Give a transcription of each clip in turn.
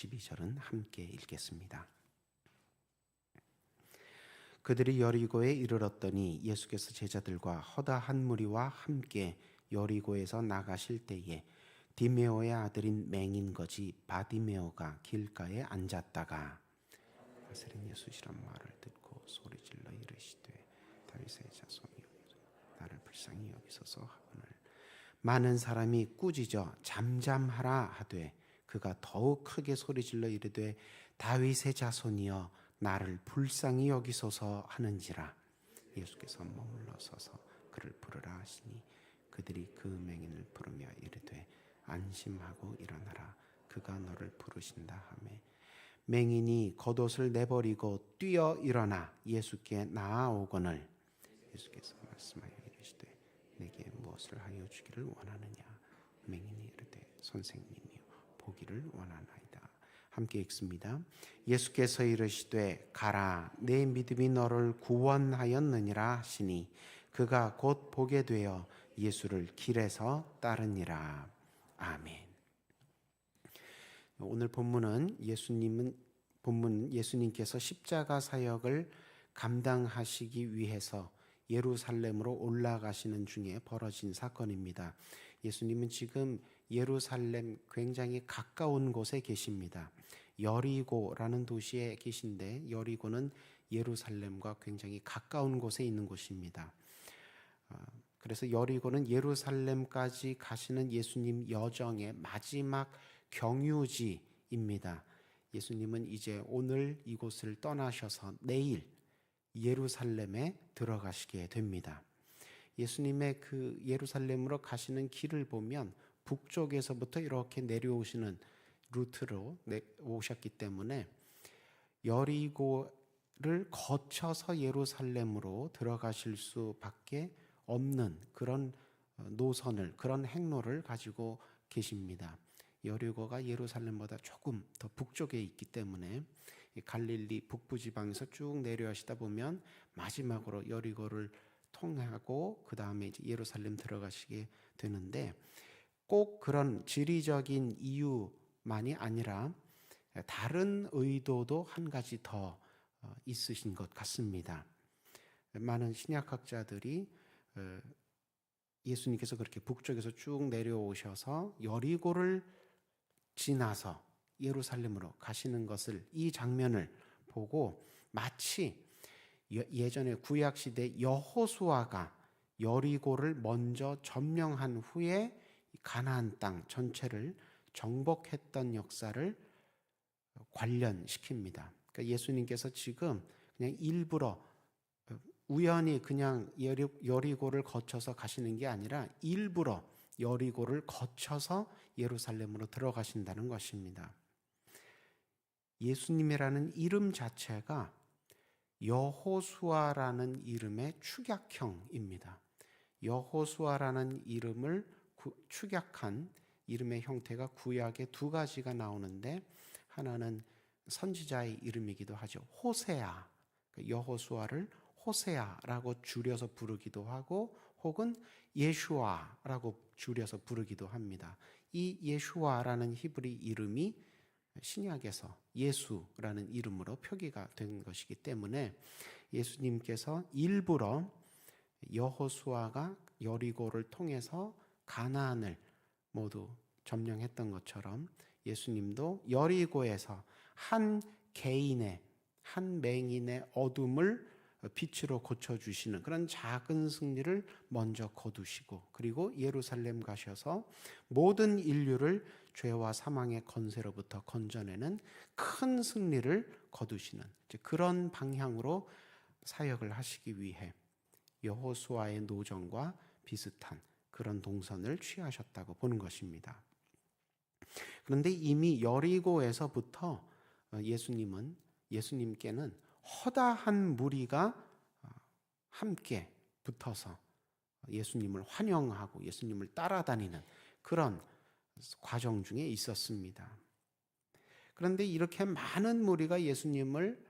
12절은 함께 읽겠습니다. 그들이 여리고에 이르렀더니 예수께서 제자들과 허다한 무리와 함께 여리고에서 나가실 때에 디메오의 아들인 맹인 거지 바디메오가 길가에 앉았다가 나사렛 예수시란 말을 듣고 소리질러 이르시되 다윗의 자손이여 나를 불쌍히 여기소서 하거늘 많은 사람이 꾸짖어 잠잠하라 하되 그가 더욱 크게 소리질러 이르되 다윗의 자손이여 나를 불쌍히 여기소서 하는지라. 예수께서 머물러 서서 그를 부르라 하시니 그들이 그 맹인을 부르며 이르되 안심하고 일어나라 그가 너를 부르신다 하매 맹인이 겉옷을 내버리고 뛰어 일어나 예수께 나아오거늘 예수께서 말씀하여 이르시되 내게 무엇을 하여 주기를 원하느냐. 맹인이 이르되 선생님이여 보기를 원하나이다. 함께 읽습니다. 예수께서 이르시되 가라 내 믿음이 너를 구원하였느니라 하시니 그가 곧 보게 되어 예수를 길에서 따르니라. 아멘. 오늘 본문은 예수님께서 십자가 사역을 감당하시기 위해서 예루살렘으로 올라가시는 중에 벌어진 사건입니다. 예수님은 지금 예루살렘 굉장히 가까운 곳에 계십니다. 여리고라는 도시에 계신데 여리고는 예루살렘과 굉장히 가까운 곳에 있는 곳입니다. 그래서 여리고는 예루살렘까지 가시는 예수님 여정의 마지막 경유지입니다. 예수님은 이제 오늘 이곳을 떠나셔서 내일 예루살렘에 들어가시게 됩니다. 예수님의 그 예루살렘으로 가시는 길을 보면 북쪽에서부터 이렇게 내려오시는 루트로 오셨기 때문에 여리고를 거쳐서 예루살렘으로 들어가실 수밖에 없는 그런 노선을, 그런 행로를 가지고 계십니다. 여리고가 예루살렘보다 조금 더 북쪽에 있기 때문에 갈릴리 북부 지방에서 쭉 내려가시다 보면 마지막으로 여리고를 통하고 그 다음에 이제 예루살렘 들어가시게 되는데 꼭 그런 지리적인 이유만이 아니라 다른 의도도 한 가지 더 있으신 것 같습니다. 많은 신약학자들이 예수님께서 그렇게 북쪽에서 쭉 내려오셔서 여리고를 지나서 예루살렘으로 가시는 것을, 이 장면을 보고 마치 예전에 구약시대 여호수아가 여리고를 먼저 점령한 후에 가나안 땅 전체를 정복했던 역사를 관련시킵니다. 그러니까 예수님께서 지금 그냥 일부러 우연히 그냥 여리고를 거쳐서 가시는 게 아니라 일부러 여리고를 거쳐서 예루살렘으로 들어가신다는 것입니다. 예수님이라는 이름 자체가 여호수아라는 이름의 축약형입니다. 여호수아라는 이름을 축약한 이름의 형태가 구약에 두 가지가 나오는데 하나는 선지자의 이름이기도 하죠. 호세아, 여호수아를 호세아라고 줄여서 부르기도 하고 혹은 예슈아라고 줄여서 부르기도 합니다. 이 예슈아라는 히브리 이름이 신약에서 예수라는 이름으로 표기가 된 것이기 때문에 예수님께서 일부러 여호수아가 여리고를 통해서 가나안을 모두 점령했던 것처럼 예수님도 여리고에서 한 개인의, 한 맹인의 어둠을 빛으로 고쳐주시는 그런 작은 승리를 먼저 거두시고 그리고 예루살렘 가셔서 모든 인류를 죄와 사망의 권세로부터 건져내는 큰 승리를 거두시는 그런 방향으로 사역을 하시기 위해 여호수아의 노정과 비슷한 그런 동선을 취하셨다고 보는 것입니다. 그런데 이미 여리고에서부터 예수님께는 허다한 무리가 함께 붙어서 예수님을 환영하고 예수님을 따라다니는 그런 과정 중에 있었습니다. 그런데 이렇게 많은 무리가 예수님을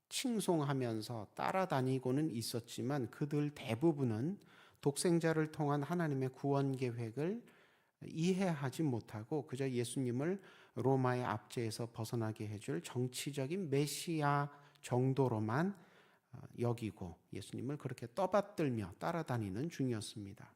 칭송하면서 따라다니고는 있었지만 그들 대부분은 독생자를 통한 하나님의 구원 계획을 이해하지 못하고 그저 예수님을 로마의 압제에서 벗어나게 해줄 정치적인 메시아 정도로만 여기고 예수님을 그렇게 떠받들며 따라다니는 중이었습니다.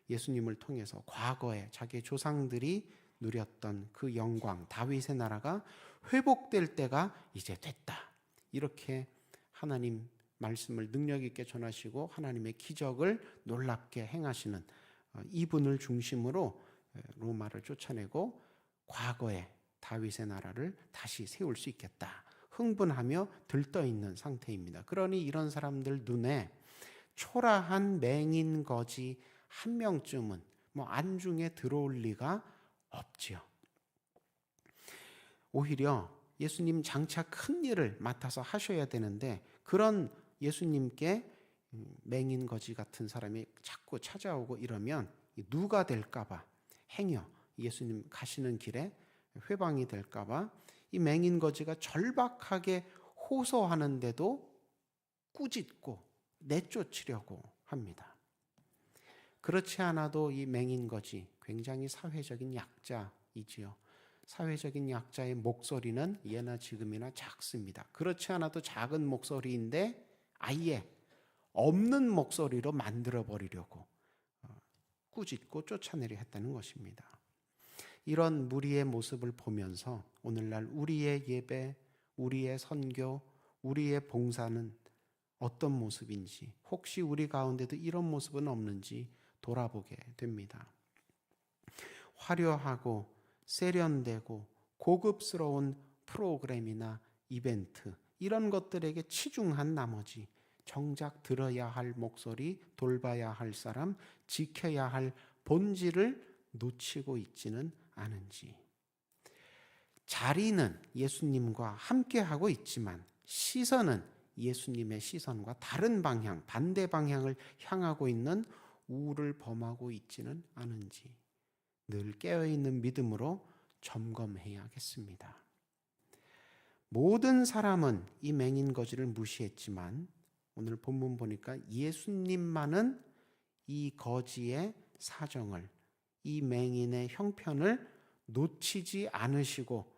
예수님을 통해서 과거에 자기의 조상들이 누렸던 그 영광, 다윗의 나라가 회복될 때가 이제 됐다. 이렇게 하나님 말씀을 능력 있게 전하시고 하나님의 기적을 놀랍게 행하시는 이분을 중심으로 로마를 쫓아내고 과거의 다윗의 나라를 다시 세울 수 있겠다. 흥분하며 들떠 있는 상태입니다. 그러니 이런 사람들 눈에 초라한 맹인 거지 한 명쯤은 안중에 들어올 리가 없지요. 오히려 예수님 장차 큰 일을 맡아서 하셔야 되는데 그런 예수님께 맹인 거지 같은 사람이 자꾸 찾아오고 이러면 누가 될까 봐 행여 예수님 가시는 길에 회방이 될까 봐 이 맹인 거지가 절박하게 호소하는데도 꾸짖고 내쫓으려고 합니다. 그렇지 않아도 이 맹인 거지 굉장히 사회적인 약자이지요. 사회적인 약자의 목소리는 예나 지금이나 작습니다. 그렇지 않아도 작은 목소리인데 아예 없는 목소리로 만들어 버리려고 꾸짖고 쫓아내려 했다는 것입니다. 이런 무리의 모습을 보면서 오늘날 우리의 예배, 우리의 선교, 우리의 봉사는 어떤 모습인지, 혹시 우리 가운데도 이런 모습은 없는지 돌아보게 됩니다. 화려하고 세련되고 고급스러운 프로그램이나 이벤트, 이런 것들에게 치중한 나머지 정작 들어야 할 목소리, 돌봐야 할 사람, 지켜야 할 본질을 놓치고 있지는 않은지. 자리는 예수님과 함께하고 있지만 시선은 예수님의 시선과 다른 방향, 반대 방향을 향하고 있는 우를 범하고 있지는 않은지 늘 깨어있는 믿음으로 점검해야겠습니다. 모든 사람은 이 맹인 거지를 무시했지만 오늘 본문 보니까 예수님만은 이 거지의 사정을, 이 맹인의 형편을 놓치지 않으시고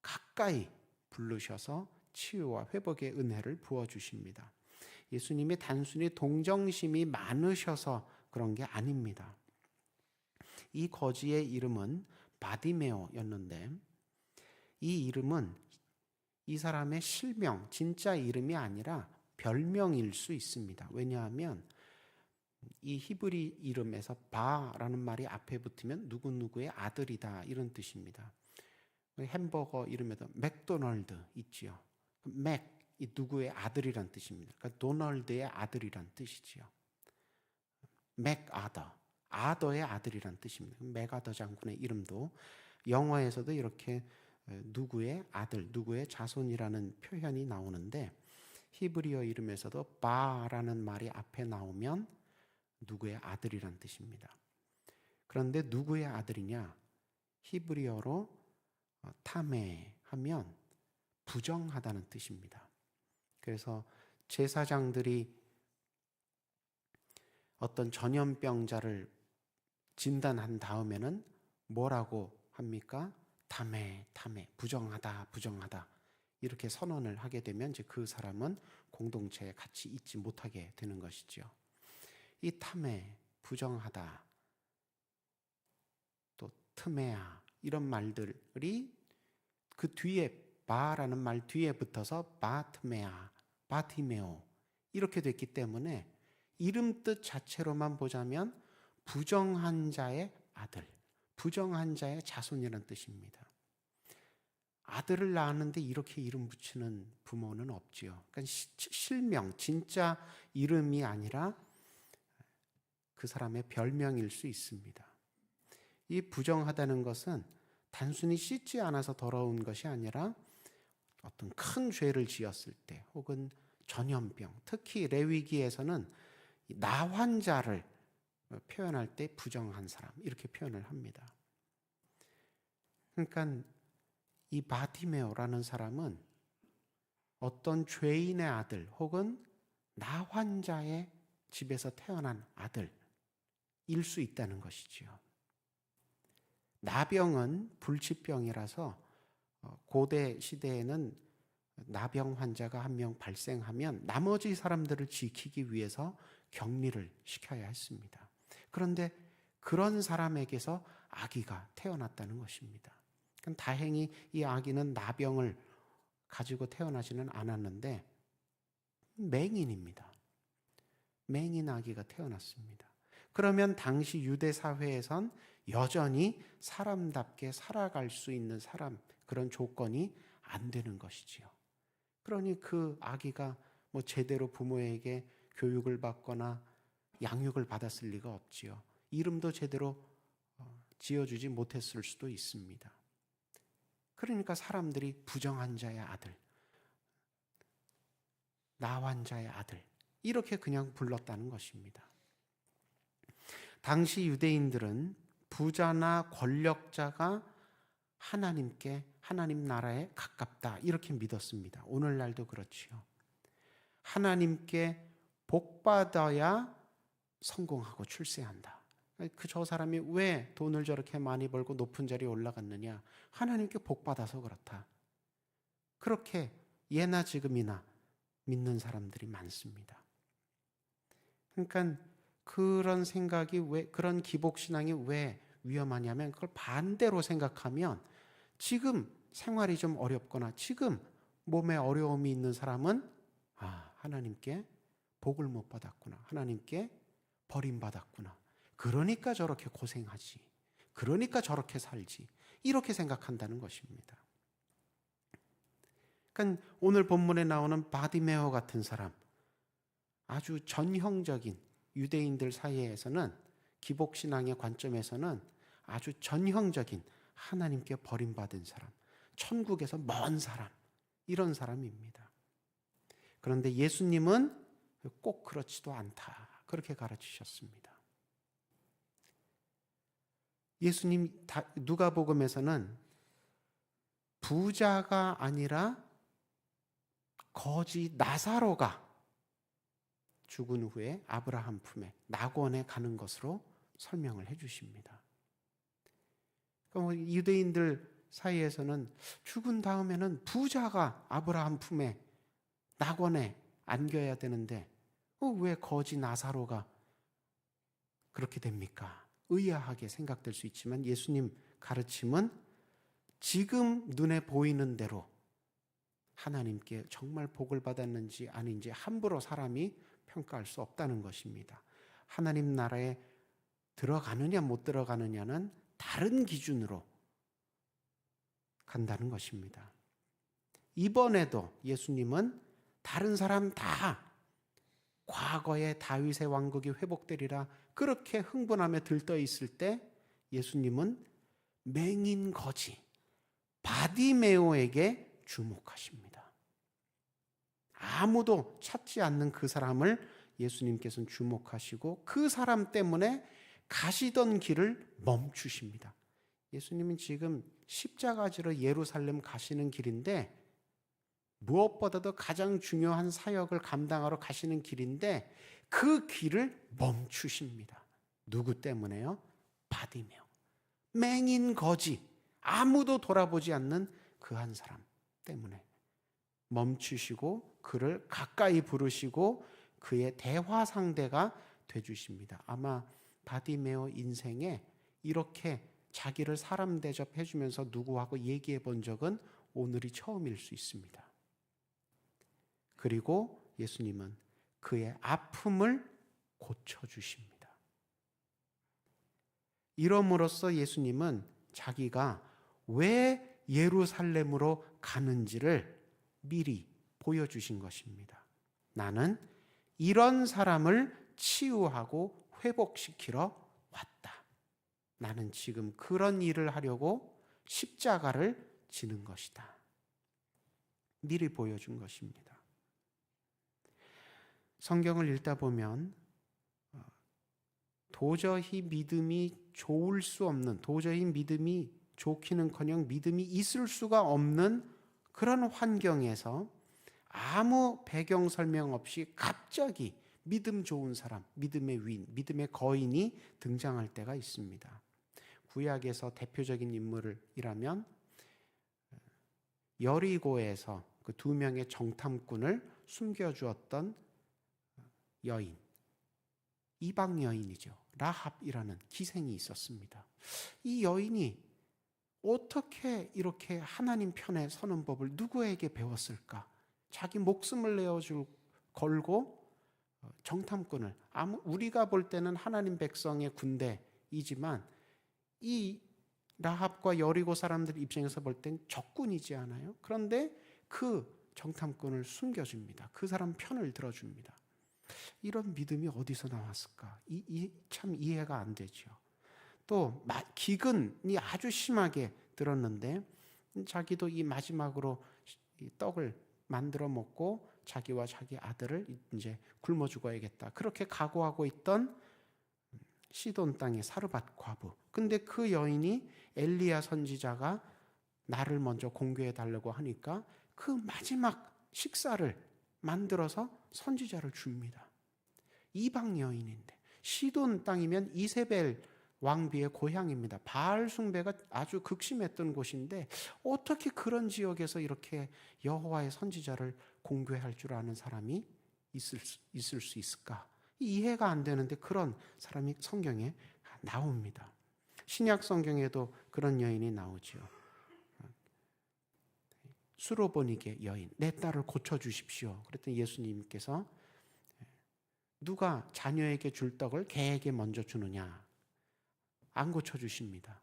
가까이 부르셔서 치유와 회복의 은혜를 부어주십니다. 예수님이 단순히 동정심이 많으셔서 그런 게 아닙니다. 이 거지의 이름은 바디메오였는데 이 이름은 이 사람의 실명, 진짜 이름이 아니라 별명일 수 있습니다. 왜냐하면 이 히브리 이름에서 바라는 말이 앞에 붙으면 누구누구의 아들이다 이런 뜻입니다. 햄버거 이름에도 맥도널드 있지요. 맥, 이 누구의 아들이란 뜻입니다. 그러니까 도널드의 아들이란 뜻이지요. 맥아더, 아더의 아들이란 뜻입니다. 맥아더 장군의 이름도 영어에서도 이렇게 누구의 아들, 누구의 자손이라는 표현이 나오는데 히브리어 이름에서도 바라는 말이 앞에 나오면 누구의 아들이란 뜻입니다. 그런데 누구의 아들이냐? 히브리어로 타메 하면 부정하다는 뜻입니다. 그래서 제사장들이 어떤 전염병자를 진단한 다음에는 뭐라고 합니까? 타메, 부정하다, 부정하다. 이렇게 선언을 하게 되면 이제 그 사람은 공동체에 같이 있지 못하게 되는 것이죠. 이 타메, 부정하다, 또 트메아 이런 말들이 그 뒤에 바라는 말 뒤에 붙어서 바트메아, 바티메오 이렇게 됐기 때문에 이름 뜻 자체로만 보자면 부정한 자의 아들, 부정한 자의 자손이라는 뜻입니다. 아들을 낳았는데 이렇게 이름 붙이는 부모는 없지요. 그러니까 실명, 진짜 이름이 아니라 그 사람의 별명일 수 있습니다. 이 부정하다는 것은 단순히 씻지 않아서 더러운 것이 아니라 어떤 큰 죄를 지었을 때 혹은 전염병, 특히 레위기에서는 나환자를 표현할 때 부정한 사람 이렇게 표현을 합니다. 그러니까 이 바티메오라는 사람은 어떤 죄인의 아들 혹은 나환자의 집에서 태어난 아들일 수 있다는 것이지요. 나병은 불치병이라서 고대 시대에는 나병 환자가 한 명 발생하면 나머지 사람들을 지키기 위해서 격리를 시켜야 했습니다. 그런데 그런 사람에게서 아기가 태어났다는 것입니다. 다행히 이 아기는 나병을 가지고 태어나지는 않았는데 맹인입니다. 맹인 아기가 태어났습니다. 그러면 당시 유대 사회에선 여전히 사람답게 살아갈 수 있는 그런 조건이 안 되는 것이지요. 그러니 그 아기가 제대로 부모에게 교육을 받거나 양육을 받았을 리가 없지요. 이름도 제대로 지어주지 못했을 수도 있습니다. 그러니까 사람들이 부정한 자의 아들, 나환자의 아들 이렇게 그냥 불렀다는 것입니다. 당시 유대인들은 부자나 권력자가 하나님 나라에 가깝다 이렇게 믿었습니다. 오늘날도 그렇지요. 하나님께 복받아야 성공하고 출세한다. 저 사람이 왜 돈을 저렇게 많이 벌고 높은 자리에 올라갔느냐? 하나님께 복받아서 그렇다. 그렇게 예나 지금이나 믿는 사람들이 많습니다. 그러니까 그런 생각이 그런 기복신앙이 왜 위험하냐면 그걸 반대로 생각하면 지금 생활이 좀 어렵거나 지금 몸에 어려움이 있는 사람은 하나님께 복을 못 받았구나. 하나님께 버림받았구나. 그러니까 저렇게 고생하지. 그러니까 저렇게 살지. 이렇게 생각한다는 것입니다. 그러니까 오늘 본문에 나오는 바디메오 같은 사람, 아주 전형적인 유대인들 사이에서는 기복신앙의 관점에서는 아주 전형적인 하나님께 버림받은 사람, 천국에서 먼 사람, 이런 사람입니다. 그런데 예수님은 꼭 그렇지도 않다. 그렇게 가르치셨습니다. 예수님 누가복음에서는 부자가 아니라 거지 나사로가 죽은 후에 아브라함 품에 낙원에 가는 것으로 설명을 해 주십니다. 유대인들 사이에서는 죽은 다음에는 부자가 아브라함 품에 낙원에 안겨야 되는데 왜 거지 나사로가 그렇게 됩니까? 의아하게 생각될 수 있지만 예수님 가르침은 지금 눈에 보이는 대로 하나님께 정말 복을 받았는지 아닌지 함부로 사람이 평가할 수 없다는 것입니다. 하나님 나라에 들어가느냐 못 들어가느냐는 다른 기준으로 간다는 것입니다. 이번에도 예수님은 다른 사람 다 과거의 다윗의 왕국이 회복되리라 그렇게 흥분하며 들떠 있을 때 예수님은 맹인 거지 바디메오에게 주목하십니다. 아무도 찾지 않는 그 사람을 예수님께서는 주목하시고 그 사람 때문에 가시던 길을 멈추십니다. 예수님은 지금 십자가 지러 예루살렘 가시는 길인데 무엇보다도 가장 중요한 사역을 감당하러 가시는 길인데 그 길을 멈추십니다. 누구 때문에요? 바디메오. 맹인 거지. 아무도 돌아보지 않는 그 한 사람 때문에 멈추시고 그를 가까이 부르시고 그의 대화 상대가 되주십니다. 아마 바디메오 인생에 이렇게 자기를 사람 대접해 주면서 누구하고 얘기해 본 적은 오늘이 처음일 수 있습니다. 그리고 예수님은 그의 아픔을 고쳐주십니다. 이럼으로써 예수님은 자기가 왜 예루살렘으로 가는지를 미리 보여주신 것입니다. 나는 이런 사람을 치유하고 회복시키러 왔다. 나는 지금 그런 일을 하려고 십자가를 지는 것이다. 미리 보여준 것입니다. 성경을 읽다 보면 도저히 믿음이 좋을 수 없는, 도저히 믿음이 좋기는커녕 믿음이 있을 수가 없는 그런 환경에서 아무 배경 설명 없이 갑자기 믿음 좋은 사람, 믿음의 위인, 믿음의 거인이 등장할 때가 있습니다. 구약에서 대표적인 인물이라면 여리고에서 그 두 명의 정탐꾼을 숨겨주었던 여인, 이방 여인이죠. 라합이라는 기생이 있었습니다. 이 여인이 어떻게 이렇게 하나님 편에 서는 법을 누구에게 배웠을까? 자기 목숨을 걸고 정탐꾼을, 우리가 볼 때는 하나님 백성의 군대이지만 이 라합과 여리고 사람들 입장에서 볼 땐 적군이지 않아요? 그런데 그 정탐꾼을 숨겨줍니다. 그 사람 편을 들어줍니다. 이런 믿음이 어디서 나왔을까? 참 이해가 안 되죠. 또 기근이 아주 심하게 들었는데 자기도 이 마지막으로 떡을 만들어 먹고 자기와 자기 아들을 이제 굶어 죽어야겠다. 그렇게 각오하고 있던 시돈 땅의 사르밧 과부. 근데 그 여인이 엘리야 선지자가 나를 먼저 공개해 달라고 하니까 그 마지막 식사를 만들어서 선지자를 줍니다. 이방 여인인데 시돈 땅이면 이세벨 왕비의 고향입니다. 바알 숭배가 아주 극심했던 곳인데 어떻게 그런 지역에서 이렇게 여호와의 선지자를 공개할 줄 아는 사람이 있을 수 있을까? 이해가 안 되는데 그런 사람이 성경에 나옵니다. 신약 성경에도 그런 여인이 나오죠. 수로보니게 여인, 내 딸을 고쳐주십시오. 그랬더니 예수님께서 누가 자녀에게 줄 떡을 개에게 먼저 주느냐? 안 고쳐주십니다.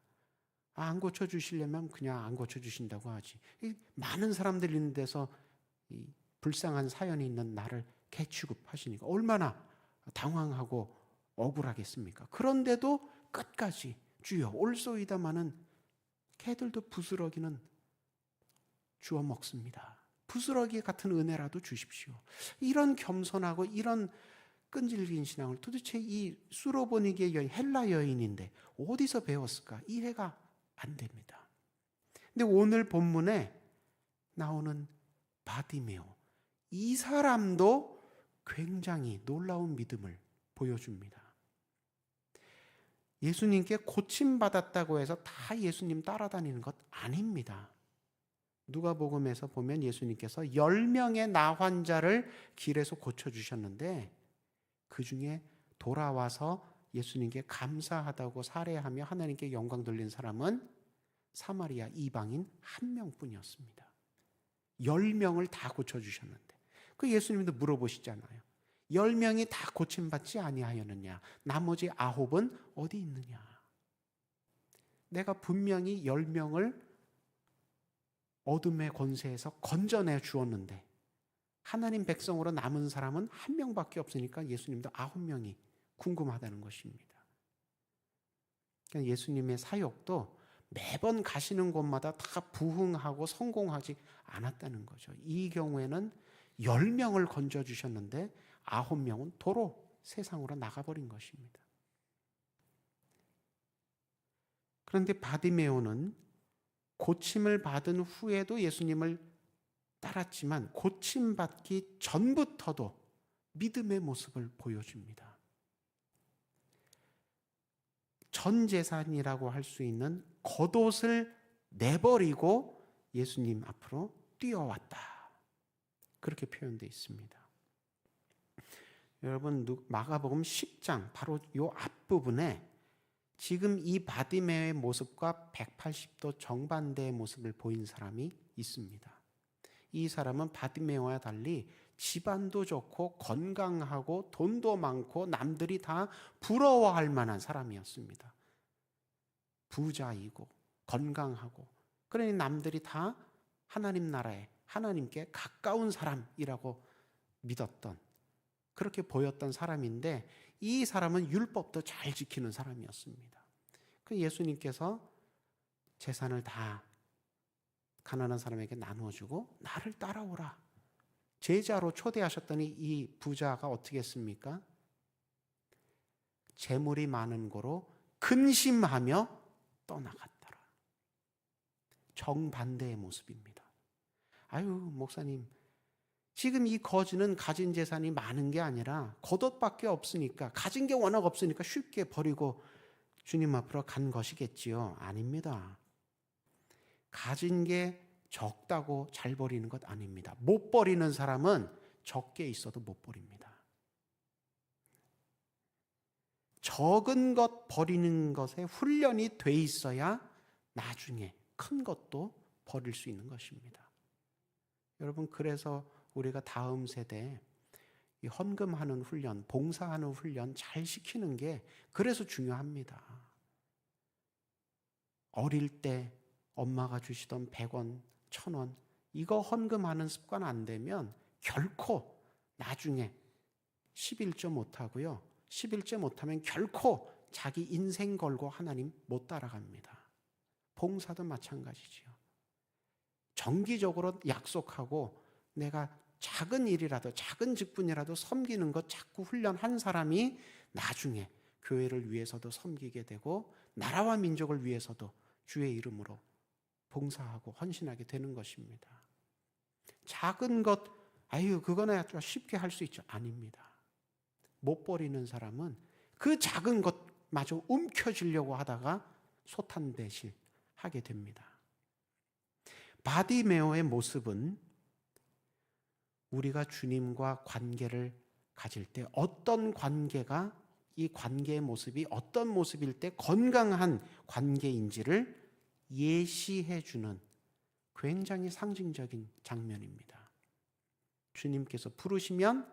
안 고쳐주시려면 그냥 안 고쳐주신다고 하지. 많은 사람들이 있는 데서 불쌍한 사연이 있는 나를 개 취급하시니까 얼마나 당황하고 억울하겠습니까? 그런데도 끝까지 주여 올소이다마는 개들도 부스러기는 주워 먹습니다. 부스러기 같은 은혜라도 주십시오. 이런 겸손하고 이런 끈질긴 신앙을 도대체 이 수로보니게 여인, 헬라 여인인데 어디서 배웠을까? 이해가 안 됩니다. 근데 오늘 본문에 나오는 바디메오, 이 사람도 굉장히 놀라운 믿음을 보여줍니다. 예수님께 고침받았다고 해서 다 예수님 따라다니는 것 아닙니다. 누가복음에서 보면 예수님께서 10명의 나 환자를 길에서 고쳐주셨는데 그 중에 돌아와서 예수님께 감사하다고 살해하며 하나님께 영광 돌린 사람은 사마리아 이방인 한 명뿐이었습니다. 10명을 다 고쳐주셨는데 그 예수님도 물어보시잖아요. 10명이 다 고침받지 아니하였느냐? 나머지 9은 어디 있느냐? 내가 분명히 10명을 어둠의 권세에서 건져내 주었는데 하나님 백성으로 남은 사람은 한 명밖에 없으니까 예수님도 9명이 궁금하다는 것입니다. 그러니까 예수님의 사역도 매번 가시는 곳마다 다 부흥하고 성공하지 않았다는 거죠. 이 경우에는 10명을 건져주셨는데 9명은 도로 세상으로 나가버린 것입니다. 그런데 바디메오는 고침을 받은 후에도 예수님을 따랐지만 고침받기 전부터도 믿음의 모습을 보여줍니다. 전 재산이라고 할 수 있는 겉옷을 내버리고 예수님 앞으로 뛰어왔다. 그렇게 표현되어 있습니다. 여러분 마가복음 10장 바로 이 앞부분에 지금 이 바디메오의 모습과 180도 정반대의 모습을 보인 사람이 있습니다. 이 사람은 바디메오와 달리 집안도 좋고 건강하고 돈도 많고 남들이 다 부러워할 만한 사람이었습니다. 부자이고 건강하고 그러니 남들이 다 하나님 나라에 하나님께 가까운 사람이라고 믿었던 그렇게 보였던 사람인데 이 사람은 율법도 잘 지키는 사람이었습니다. 그 예수님께서 재산을 다 가난한 사람에게 나누어주고 나를 따라오라. 제자로 초대하셨더니 이 부자가 어떻게 했습니까? 재물이 많은 고로 근심하며 떠나갔더라. 정반대의 모습입니다. 아유 목사님 지금 이 거지는 가진 재산이 많은 게 아니라 겉옷밖에 없으니까 가진 게 워낙 없으니까 쉽게 버리고 주님 앞으로 간 것이겠지요? 아닙니다. 가진 게 적다고 잘 버리는 것 아닙니다. 못 버리는 사람은 적게 있어도 못 버립니다. 적은 것 버리는 것에 훈련이 돼 있어야 나중에 큰 것도 버릴 수 있는 것입니다. 여러분, 그래서 우리가 다음 세대에 이 헌금하는 훈련, 봉사하는 훈련 잘 시키는 게 그래서 중요합니다. 어릴 때 엄마가 주시던 100원, 1000원 이거 헌금하는 습관 안 되면 결코 나중에 11조 못하고요. 11조 못하면 결코 자기 인생 걸고 하나님 못 따라갑니다. 봉사도 마찬가지지요. 정기적으로 약속하고 내가 작은 일이라도 작은 직분이라도 섬기는 것 자꾸 훈련한 사람이 나중에 교회를 위해서도 섬기게 되고 나라와 민족을 위해서도 주의 이름으로 봉사하고 헌신하게 되는 것입니다. 작은 것, 그거는 쉽게 할 수 있죠. 아닙니다. 못 버리는 사람은 그 작은 것마저 움켜쥐려고 하다가 소탄대실하게 됩니다. 바디메오의 모습은 우리가 주님과 관계를 가질 때 어떤 관계가 이 관계의 모습이 어떤 모습일 때 건강한 관계인지를 예시해 주는 굉장히 상징적인 장면입니다. 주님께서 부르시면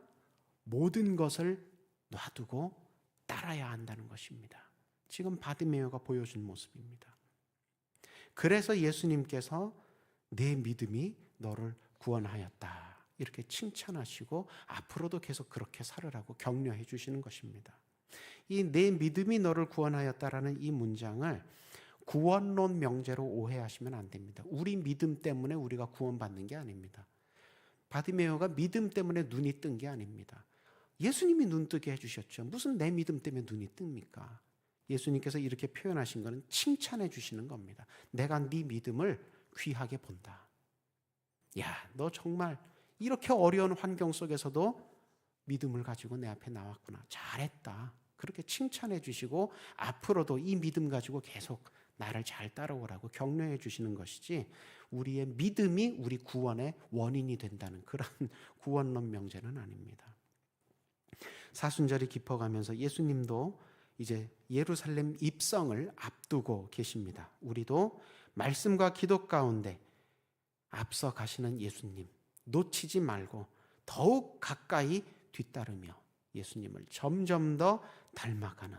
모든 것을 놔두고 따라야 한다는 것입니다. 지금 바디메오가 보여준 모습입니다. 그래서 예수님께서 내 믿음이 너를 구원하였다 이렇게 칭찬하시고 앞으로도 계속 그렇게 살으라고 격려해 주시는 것입니다. 이 내 믿음이 너를 구원하였다라는 이 문장을 구원론 명제로 오해하시면 안 됩니다. 우리 믿음 때문에 우리가 구원받는 게 아닙니다. 바디메오가 믿음 때문에 눈이 뜬 게 아닙니다. 예수님이 눈 뜨게 해주셨죠. 무슨 내 믿음 때문에 눈이 뜹니까? 예수님께서 이렇게 표현하신 것은 칭찬해 주시는 겁니다. 내가 네 믿음을 귀하게 본다. 야, 너 정말 이렇게 어려운 환경 속에서도 믿음을 가지고 내 앞에 나왔구나. 잘했다. 그렇게 칭찬해 주시고 앞으로도 이 믿음 가지고 계속 나를 잘 따라오라고 격려해 주시는 것이지 우리의 믿음이 우리 구원의 원인이 된다는 그런 구원론 명제는 아닙니다. 사순절이 깊어가면서 예수님도 이제 예루살렘 입성을 앞두고 계십니다. 우리도 말씀과 기도 가운데 앞서 가시는 예수님 놓치지 말고 더욱 가까이 뒤따르며 예수님을 점점 더 닮아가는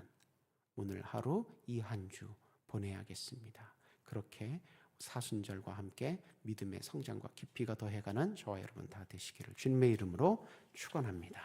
오늘 하루 이 한 주 보내야겠습니다. 그렇게 사순절과 함께 믿음의 성장과 깊이가 더해가는 저와 여러분 다 되시기를 주님의 이름으로 축원합니다.